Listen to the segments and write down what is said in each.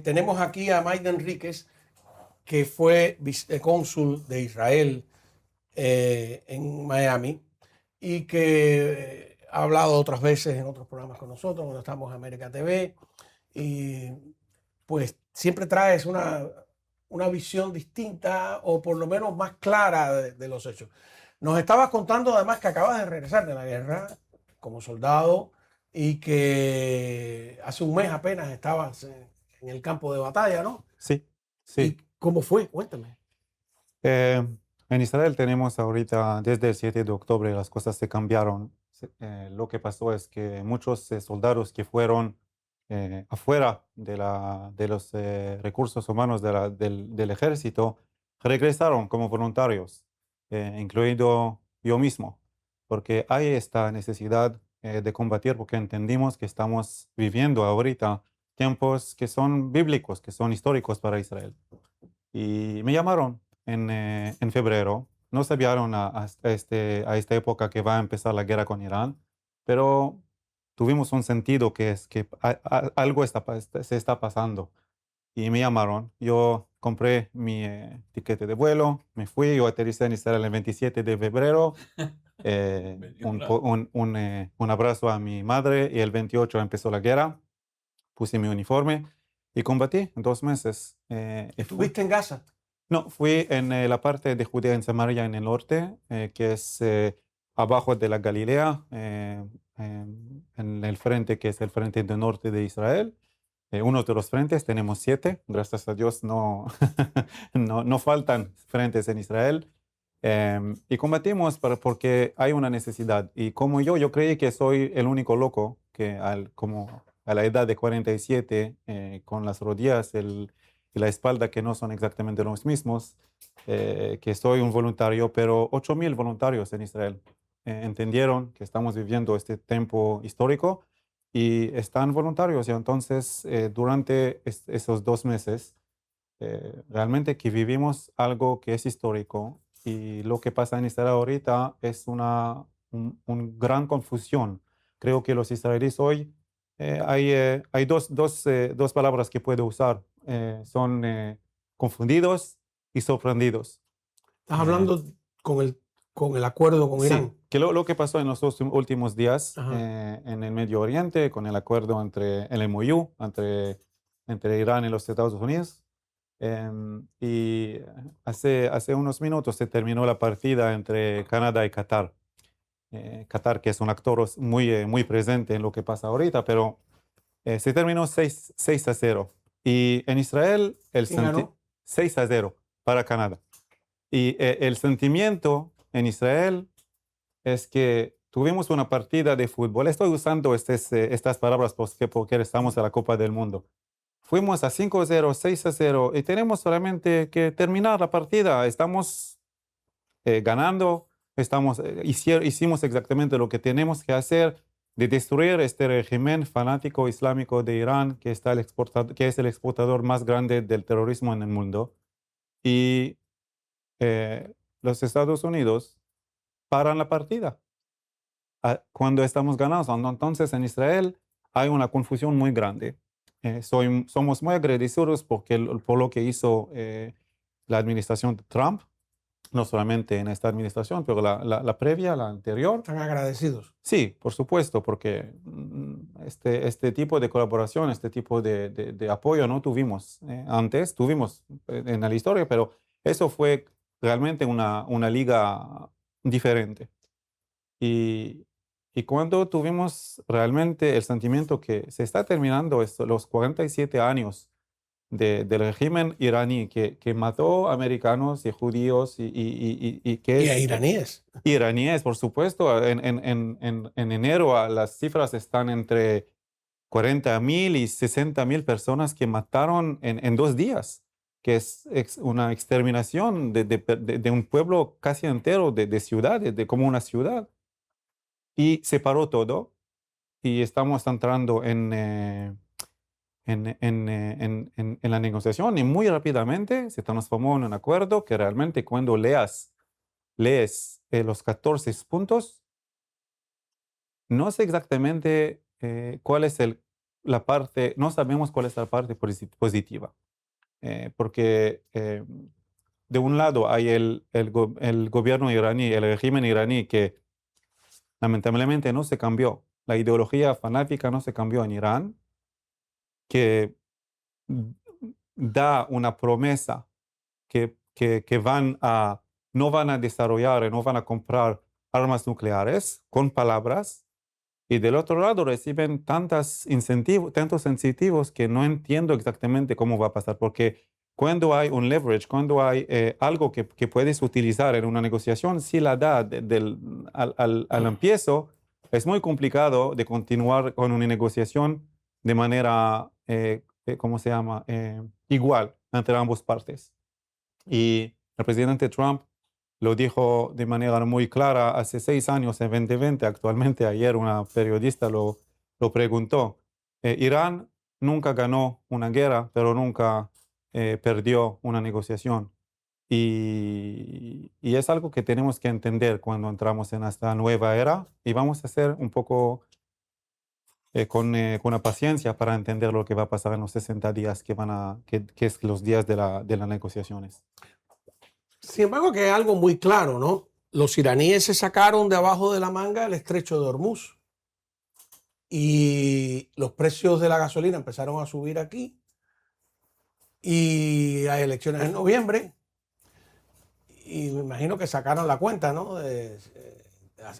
Tenemos aquí a Maida Enríquez, que fue vicecónsul de Israel en Miami y que ha hablado otras veces en otros programas con nosotros, cuando estamos en América TV, y pues siempre traes una visión distinta o por lo menos más clara de los hechos. Nos estabas contando además que acabas de regresar de la guerra como soldado y que hace un mes apenas estabas en el campo de batalla, ¿no? Sí, ¿Y sí. cómo fue? Cuéntame. Eh, en Israel tenemos ahorita, desde el 7 de octubre, las cosas se cambiaron. Lo que pasó es que muchos soldados que fueron afuera de los recursos humanos del ejército regresaron como voluntarios, incluido yo mismo, porque hay esta necesidad de combatir, porque entendimos que estamos viviendo ahorita tiempos que son bíblicos, que son históricos para Israel. Y me llamaron en febrero. No sabían a esta época que va a empezar la guerra con Irán, pero tuvimos un sentido que es que algo se está pasando. Y me llamaron. Yo compré mi tiquete de vuelo, me fui, yo aterricé en Israel el 27 de febrero. Un abrazo a mi madre y el 28 empezó la guerra. Puse mi uniforme y combatí 2 meses. ¿Estuviste en Gaza? No, fui en la parte de Judea en Samaria en el norte, que es abajo de la Galilea, en el frente que es el frente del norte de Israel. Uno de los frentes, tenemos 7, gracias a Dios no, no faltan frentes en Israel. Y combatimos porque hay una necesidad. Y como yo creí que soy el único loco que como a la edad de 47, con las rodillas y la espalda que no son exactamente los mismos, que soy un voluntario, pero 8.000 voluntarios en Israel entendieron que estamos viviendo este tiempo histórico y están voluntarios. Y entonces, durante esos 2 meses, realmente que vivimos algo que es histórico y lo que pasa en Israel ahorita es un gran confusión. Creo que los israelíes hoy, hay dos palabras que puedo usar. Son confundidos y sorprendidos. Estás Eh, hablando con el acuerdo con sí, Irán. que lo que pasó en los últimos días Ajá. en el Medio Oriente con el acuerdo entre el MOU, entre Irán y los Estados Unidos. Y hace unos minutos se terminó la partida entre Canadá y Qatar. Qatar, que es un actor muy presente en lo que pasa ahorita, pero se terminó 6-0. Y en Israel, ¿Quién ganó? 6-0 para Canadá. Y el sentimiento en Israel es que tuvimos una partida de fútbol. Estoy usando estas palabras porque estamos en la Copa del Mundo. Fuimos a 5-0, 6-0 y tenemos solamente que terminar la partida. Estamos ganando, hicimos exactamente lo que tenemos que hacer de destruir este régimen fanático islámico de Irán, que es el exportador más grande del terrorismo en el mundo. Y los Estados Unidos paran la partida cuando estamos ganando. Entonces, en Israel hay una confusión muy grande. Somos muy agradecidos por lo que hizo la administración de Trump, no solamente en esta administración, pero la previa, la anterior. Están agradecidos. Sí, por supuesto, porque este tipo de colaboración, este tipo de apoyo no tuvimos antes, tuvimos en la historia, pero eso fue realmente una liga diferente. Y, y cuando tuvimos realmente el sentimiento que se está terminando los 47 años del régimen iraní que mató americanos y judíos y que Y a es iraníes. iraníes, por supuesto, en enero las cifras están entre 40.000 y 60.000 personas que mataron en 2 días, que es una exterminación de un pueblo casi entero, de ciudades, de como una ciudad. Y se paró todo y estamos entrando en la negociación y muy rápidamente se transformó en un acuerdo que realmente cuando lees los 14 puntos, no sé exactamente cuál es no sabemos cuál es la parte positiva, porque de un lado hay el gobierno iraní, el régimen iraní que lamentablemente no se cambió. La ideología fanática no se cambió en Irán, que da una promesa que no van a desarrollar y no van a comprar armas nucleares con palabras, y del otro lado reciben tantos incentivos que no entiendo exactamente cómo va a pasar, porque cuando hay un leverage, cuando hay algo que puedes utilizar en una negociación, si la da al empiezo, es muy complicado de continuar con una negociación de manera, ¿cómo se llama? Igual entre ambas partes. Y el presidente Trump lo dijo de manera muy clara hace 6 años, en 2020. Actualmente, ayer una periodista lo preguntó. Irán nunca ganó una guerra, pero nunca perdió una negociación. Y es algo que tenemos que entender cuando entramos en esta nueva era, y vamos a ser un poco con la paciencia para entender lo que va a pasar en los 60 días que es los días de las negociaciones. Sin embargo, que es algo muy claro, ¿no? Los iraníes se sacaron de abajo de la manga el estrecho de Hormuz y los precios de la gasolina empezaron a subir aquí y hay elecciones en noviembre y me imagino que sacaron la cuenta, ¿no?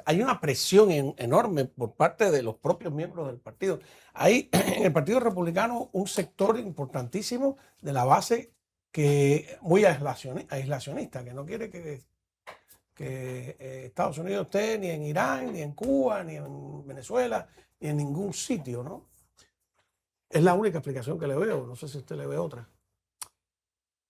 Hay una presión enorme por parte de los propios miembros del partido. Hay en el Partido Republicano un sector importantísimo de la base que muy aislacionista, que no quiere que Estados Unidos esté ni en Irán, ni en Cuba, ni en Venezuela, ni en ningún sitio, ¿no? Es la única explicación que le veo. No sé si usted le ve otra.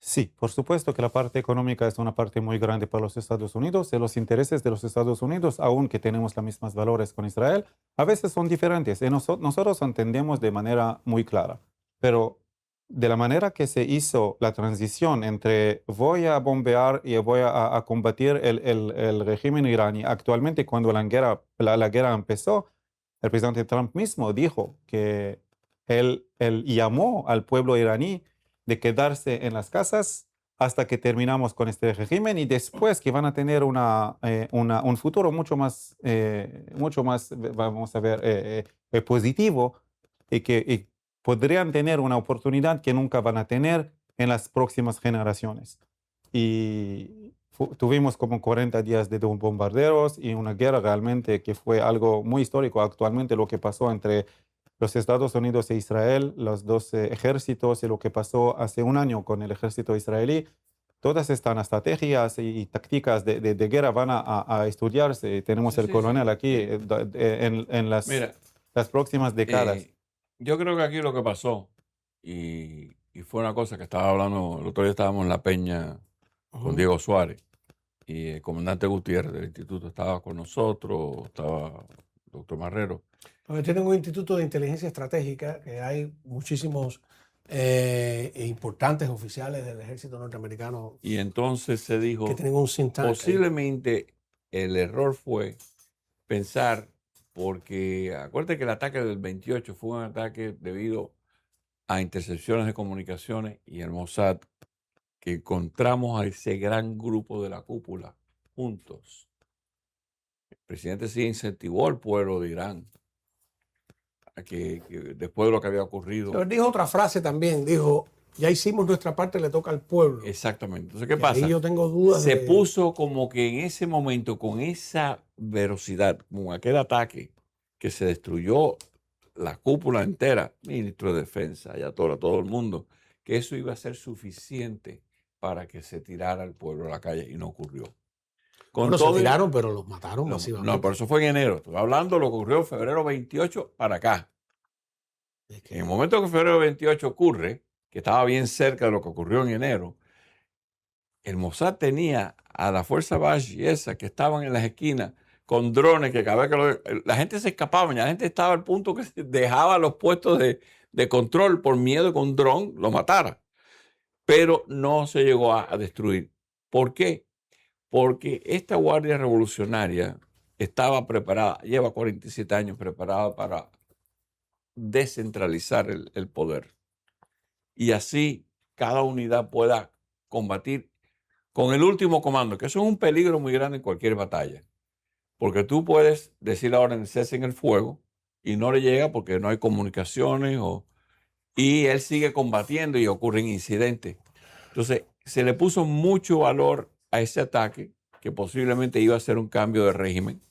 Sí, por supuesto que la parte económica es una parte muy grande para los Estados Unidos, y los intereses de los Estados Unidos, aunque tenemos los mismos valores con Israel, a veces son diferentes. Y nosotros entendemos de manera muy clara, pero de la manera que se hizo la transición entre voy a bombear y voy a combatir el régimen iraní, actualmente cuando la guerra empezó, el presidente Trump mismo dijo que él llamó al pueblo iraní de quedarse en las casas hasta que terminamos con este régimen, y después que van a tener un futuro mucho más, vamos a ver, positivo, y podrían tener una oportunidad que nunca van a tener en las próximas generaciones. Y tuvimos como 40 días de bombardeos y una guerra realmente que fue algo muy histórico. Actualmente lo que pasó entre los Estados Unidos e Israel, los dos ejércitos, y lo que pasó hace un año con el ejército israelí, todas estas estrategias y tácticas de guerra van a estudiarse. Tenemos el coronel aquí en Mira, las próximas décadas. yo creo que aquí lo que pasó, y fue una cosa que estaba hablando, el otro día estábamos en La Peña con Diego Suárez, y el comandante Gutiérrez del instituto estaba con nosotros, estaba el doctor Marrero. Porque tienen un instituto de inteligencia estratégica, que hay muchísimos importantes oficiales del ejército norteamericano Y entonces se dijo, que tienen un think tank ahí. posiblemente el error fue pensar, porque acuérdate que el ataque del 28 fue un ataque debido a intercepciones de comunicaciones y el Mossad, que encontramos a ese gran grupo de la cúpula juntos. El presidente sí incentivó al pueblo de Irán a que después de lo que había ocurrido. Pero él dijo otra frase también, dijo, ya hicimos nuestra parte, le toca al pueblo. Exactamente. Entonces, ¿qué Y pasa? ahí yo tengo dudas Se de... puso como que en ese momento, con esa velocidad, con aquel ataque que se destruyó la cúpula entera, ministro de Defensa, ya todo el mundo, que eso iba a ser suficiente para que se tirara el pueblo a la calle, y no ocurrió. Bueno, se tiraron, pero los mataron masivamente. No, pero eso fue en enero. Estoy hablando de lo que ocurrió en febrero 28 para acá. Es que... En el momento que febrero 28 ocurre, que estaba bien cerca de lo que ocurrió en enero, el Mossad tenía a la fuerza Bashi esa que estaban en las esquinas con drones, que cada vez que la gente se escapaba, ya la gente estaba al punto que dejaba los puestos de control por miedo que un dron lo matara. Pero no se llegó a destruir. ¿Por qué? Porque esta Guardia Revolucionaria estaba preparada, lleva 47 años preparada para descentralizar el poder. Y así cada unidad pueda combatir con el último comando, que eso es un peligro muy grande en cualquier batalla. Porque tú puedes decir la orden de cese en el fuego y no le llega porque no hay comunicaciones y él sigue combatiendo y ocurren incidentes. Entonces, se le puso mucho valor a ese ataque, que posiblemente iba a ser un cambio de régimen.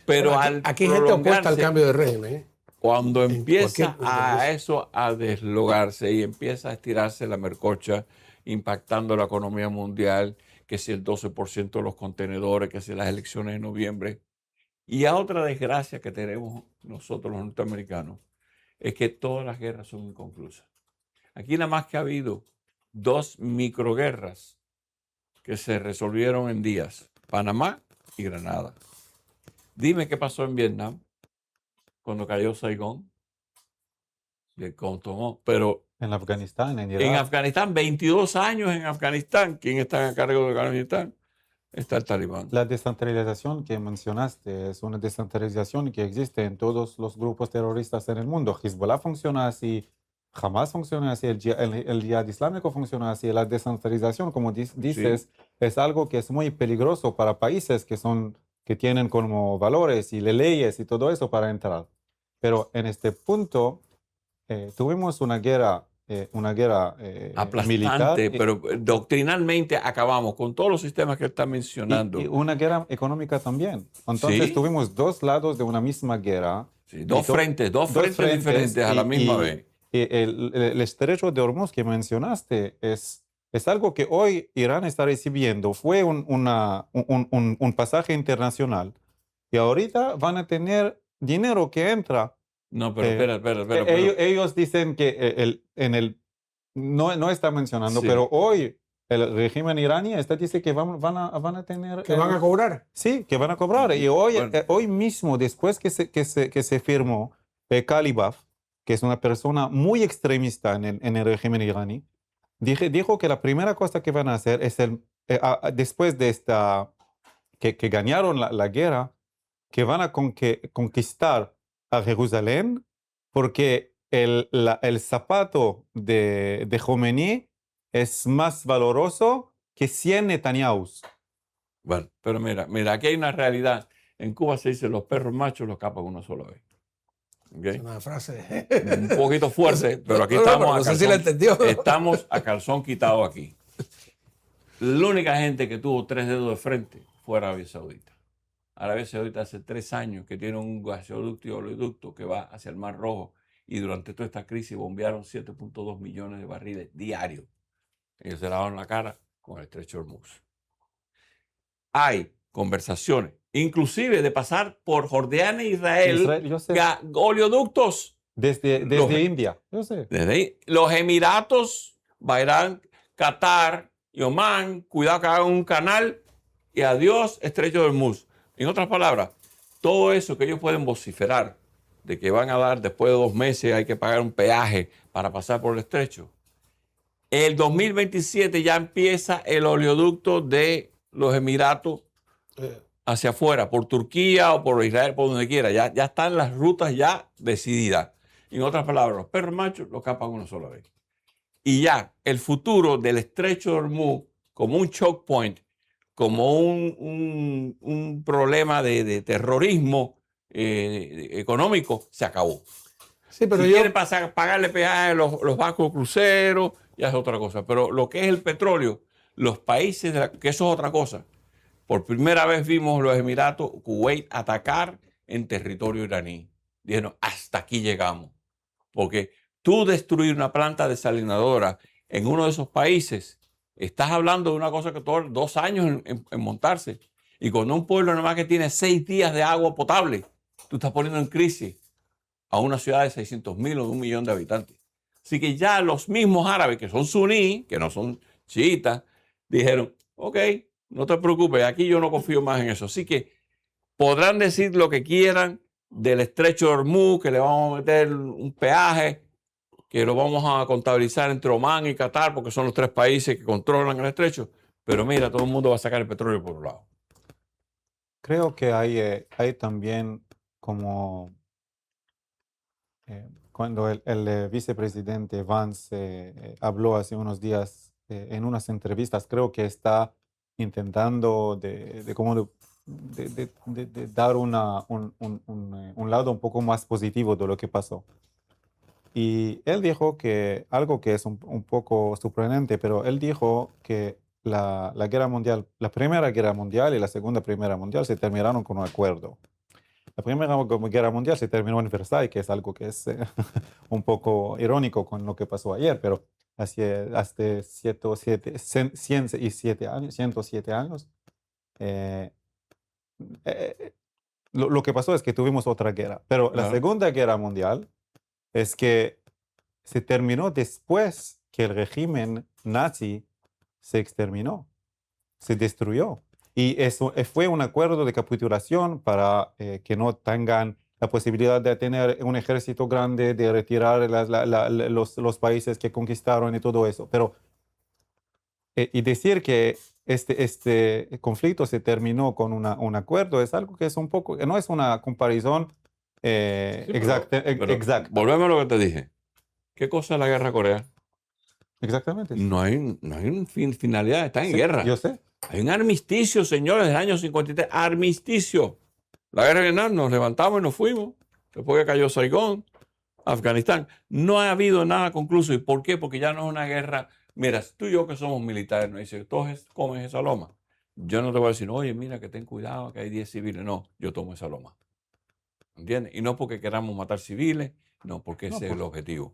Pero Bueno, aquí hay gente opuesta al cambio de régimen, ¿eh? Cuando empieza cualquier- eso a deslogarse y empieza a estirarse la mercocha, impactando la economía mundial, que si el 12% de los contenedores, que si las elecciones de noviembre. Y a otra desgracia que tenemos nosotros los norteamericanos es que todas las guerras son inconclusas. Aquí nada más que ha habido 2 microguerras que se resolvieron en días, Panamá y Granada. Dime qué pasó en Vietnam cuando cayó Saigón. Pero En Afganistán, en en Irak. Afganistán, 22 años en Afganistán. ¿Quién está a cargo de Afganistán? Está el Talibán. La descentralización que mencionaste es una descentralización que existe en todos los grupos terroristas en el mundo. Hezbollah funciona así, Hamas funciona así, el Jihad Islámico funciona así. La descentralización, como dices, es algo que es muy peligroso para países que tienen como valores y leyes y todo eso para entrar. Pero en este punto tuvimos una guerra Aplastante, militar. pero doctrinalmente acabamos con todos los sistemas que está mencionando. Y una guerra económica también. Entonces Sí. tuvimos 2 lados de una misma guerra. Sí, dos frentes diferentes a la misma vez. Y el estrecho de Hormuz que mencionaste es algo que hoy Irán está recibiendo. Fue un pasaje internacional. Y ahorita van a tener dinero que entra. No, pero espera. Ellos dicen que no está mencionando, Sí. pero hoy el régimen iraní dice que van a tener... ¿Que van a cobrar? Sí, que van a cobrar. Y hoy, Bueno. hoy mismo, después que se firmó Kalibaf, que es una persona muy extremista en el régimen iraní, dijo que la primera cosa que van a hacer es, después de que ganaron la guerra, que van a conquistar a Jerusalén, porque el zapato de Khomeini es más valoroso que 100 Netanyahus. Bueno, pero mira, aquí hay una realidad. En Cuba se dice los perros machos los capan una sola vez. ¿Okay? Es una frase un poquito fuerte, pero aquí no sé si la entendió. Estamos a calzón quitado aquí. La única gente que tuvo 3 dedos de frente fue Arabia Saudita. Arabia Saudita hace 3 años que tiene un gasoducto y oleoducto que va hacia el Mar Rojo y durante toda esta crisis bombearon 7.2 millones de barriles diarios. Ellos se lavaron la cara con el estrecho de Hormuz. Hay conversaciones, inclusive de pasar por Jordania e Israel, yo sé. oleoductos. Desde India, yo sé. Desde ahí, los Emiratos, Bahrein, Qatar y Omán, cuidado que hagan un canal y adiós, estrecho de Hormuz. En otras palabras, todo eso que ellos pueden vociferar de que van a dar después de 2 meses, hay que pagar un peaje para pasar por el estrecho. El 2027 ya empieza el oleoducto de los Emiratos hacia afuera, por Turquía o por Israel, por donde quiera. Ya están las rutas ya decididas. En otras palabras, los perros machos los capan una sola vez. Y ya el futuro del estrecho de Hormuz como un choke point, como un problema de terrorismo económico, se acabó. Sí, pero si quieren pagarle peaje a los barcos cruceros, ya es otra cosa. Pero lo que es el petróleo, los países, que eso es otra cosa. Por primera vez vimos los Emiratos, Kuwait, atacar en territorio iraní. Dijeron, hasta aquí llegamos. Porque tú destruir una planta desalinadora en uno de esos países, estás hablando de una cosa que toma 2 años en montarse. Y con un pueblo nada más que tiene 6 días de agua potable, tú estás poniendo en crisis a una ciudad de 600,000 o de 1 millón de habitantes. Así que ya los mismos árabes, que son suní, que no son chiitas, dijeron, ok, no te preocupes, aquí yo no confío más en eso. Así que podrán decir lo que quieran del estrecho de Hormuz, que le vamos a meter un peaje, que lo vamos a contabilizar entre Omán y Qatar, porque son los 3 países que controlan el estrecho. Pero mira, todo el mundo va a sacar el petróleo por un lado. Creo que hay también como cuando el vicepresidente Vance habló hace unos días en unas entrevistas, creo que está intentando de dar un lado un poco más positivo de lo que pasó. Y él dijo que algo que es un poco sorprendente, pero él dijo que la guerra mundial, la Primera Guerra Mundial y la Segunda Guerra Mundial se terminaron con un acuerdo. La Primera Guerra Mundial se terminó en Versalles, que es algo que es un poco irónico con lo que pasó ayer, pero hasta 107 años, 107 años, eh, lo que pasó es que tuvimos otra guerra. Pero la Claro. Segunda Guerra Mundial es que se terminó después que el régimen nazi se exterminó, se destruyó. Y eso fue un acuerdo de capitulación para que no tengan la posibilidad de tener un ejército grande, de retirar los países que conquistaron y todo eso. Pero, y decir que este conflicto se terminó con un acuerdo es algo que es un poco, no es una comparación Sí, pero exacta. volvemos a lo que te dije. ¿Qué cosa es la guerra Corea? Exactamente. No hay una finalidad, está en Sí, guerra. yo sé. Hay un armisticio, señores, del año 53. Armisticio. La guerra de Vietnam, nos levantamos y nos fuimos. Después que cayó Saigón, Afganistán. No ha habido nada concluso. ¿Y por qué? Porque ya no es una guerra. Mira, tú y yo que somos militares, nos dicen, tú comes esa loma. Yo no te voy a decir, oye, mira que ten cuidado, que hay 10 civiles. No, yo tomo esa loma. ¿Entiendes? Y no porque queramos matar civiles, no, porque ese es el objetivo.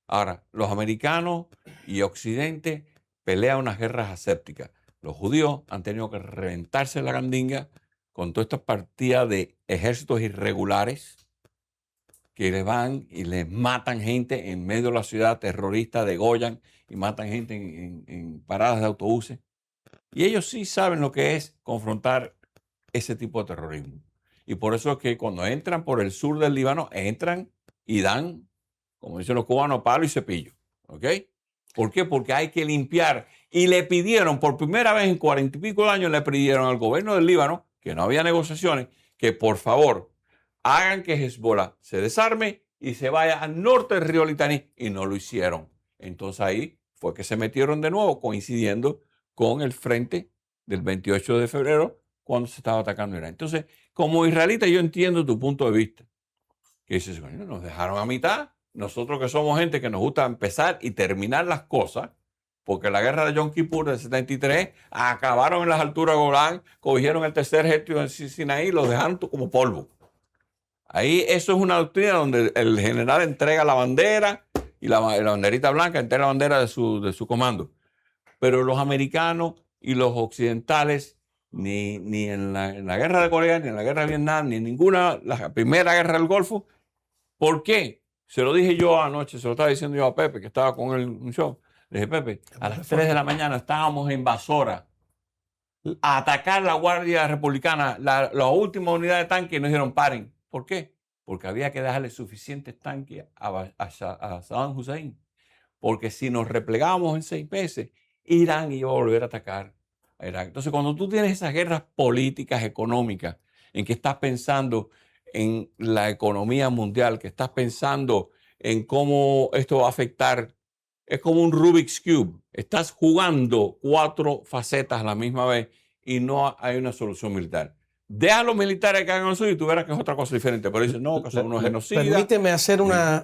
Ahora, los americanos y Occidente pelean unas guerras asépticas. Los judíos han tenido que reventarse la gandinga con todas estas partidas de ejércitos irregulares que les van y les matan gente en medio de la ciudad, terroristas, degollan y matan gente en paradas de autobuses. Y ellos sí saben lo que es confrontar ese tipo de terrorismo. Y por eso es que cuando entran por el sur del Líbano, entran y dan, como dicen los cubanos, palo y cepillo. ¿Ok? ¿Por qué? Porque hay que limpiar. Y le pidieron, por primera vez en 40 y pico de años, le pidieron al gobierno del Líbano, que no había negociaciones, que por favor hagan que Hezbollah se desarme y se vaya al norte del río Litani. Y no lo hicieron. Entonces ahí fue que se metieron de nuevo, coincidiendo con el frente del 28 de febrero, cuando se estaba atacando Irán. Entonces, como israelita, yo entiendo tu punto de vista. Que dices, bueno, nos dejaron a mitad. Nosotros que somos gente que nos gusta empezar y terminar las cosas, porque la guerra de Yom Kippur del 73 acabaron en las alturas de Golán, cogieron el tercer ejército en Sinaí y los dejaron como polvo. Ahí eso es una doctrina donde el general entrega la bandera y la banderita blanca entrega la bandera de su comando. Pero los americanos y los occidentales, ni en la guerra de Corea, ni en la guerra de Vietnam, ni en ninguna, la primera guerra del Golfo. ¿Por qué? Se lo dije yo anoche, se lo estaba diciendo yo a Pepe, que estaba con él en un show. Le dije, Pepe, a las 3 de la mañana estábamos en Basora a atacar la Guardia Republicana, la última unidad de tanques, y nos dijeron, paren. ¿Por qué? Porque había que dejarle suficientes tanques a Saddam Hussein. Porque si nos replegábamos en 6 meses, Irán iba a volver a atacar a Irak. Entonces, cuando tú tienes esas guerras políticas, económicas, en que estás pensando en la economía mundial, que estás pensando en cómo esto va a afectar, es como un Rubik's Cube. Estás jugando 4 facetas a la misma vez y no hay una solución militar. Deja a los militares que hagan eso y tú verás que es otra cosa diferente. Pero dicen, no, que son unos genocidas. Permíteme hacer una